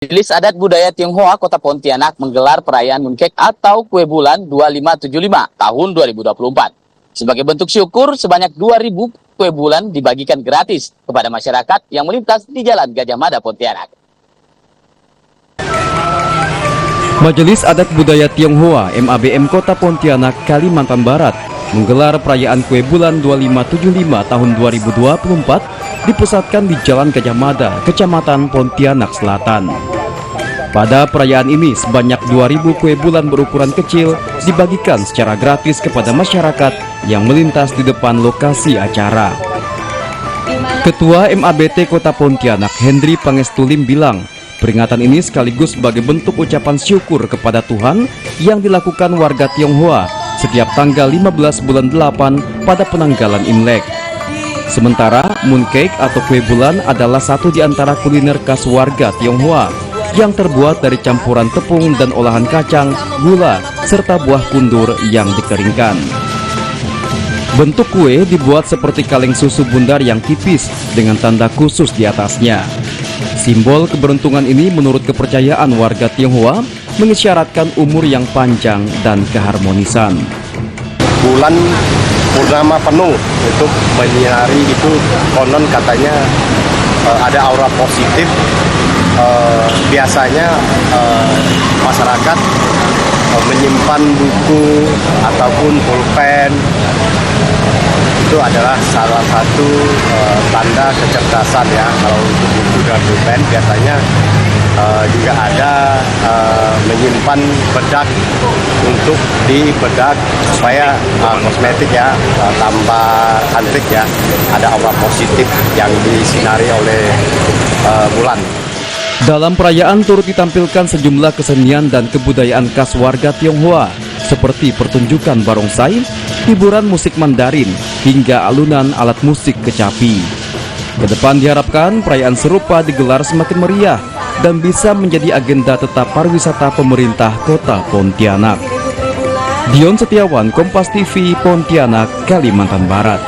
Majelis Adat Budaya Tionghoa Kota Pontianak menggelar perayaan Mooncake atau Kue Bulan 2575 tahun 2024. Sebagai bentuk syukur, sebanyak 2.000 kue bulan dibagikan gratis kepada masyarakat yang melintas di Jalan Gajah Mada Pontianak. Majelis Adat Budaya Tionghoa MABM Kota Pontianak, Kalimantan Barat menggelar perayaan Kue Bulan 2575 tahun 2024 dipusatkan di Jalan Gajah Mada, Kecamatan Pontianak Selatan. Pada perayaan ini sebanyak 2.000 kue bulan berukuran kecil dibagikan secara gratis kepada masyarakat yang melintas di depan lokasi acara. Ketua MABT Kota Pontianak Hendri Pangestulim bilang, peringatan ini sekaligus sebagai bentuk ucapan syukur kepada Tuhan yang dilakukan warga Tionghoa setiap tanggal 15 bulan 8 pada penanggalan Imlek. Sementara mooncake atau kue bulan adalah satu di antara kuliner khas warga Tionghoa yang terbuat dari campuran tepung dan olahan kacang, gula, serta buah kundur yang dikeringkan. Bentuk kue dibuat seperti kaleng susu bundar yang tipis dengan tanda khusus di atasnya. Simbol keberuntungan ini menurut kepercayaan warga Tionghoa mengisyaratkan umur yang panjang dan keharmonisan. Bulan purnama penuh itu menyinari, itu konon katanya ada aura positif. Biasanya masyarakat menyimpan buku ataupun pulpen, itu adalah salah satu tanda kecerdasan ya. Kalau untuk buku dan pulpen biasanya juga ada menyimpan bedak untuk dibedak supaya kosmetik ya tambah cantik ya, ada aura positif yang disinari oleh bulan. Dalam perayaan turut ditampilkan sejumlah kesenian dan kebudayaan khas warga Tionghoa seperti pertunjukan barongsai, hiburan musik Mandarin, hingga alunan alat musik kecapi. Kedepan diharapkan perayaan serupa digelar semakin meriah dan bisa menjadi agenda tetap pariwisata pemerintah Kota Pontianak. Dion Setiawan, Kompas TV, Pontianak, Kalimantan Barat.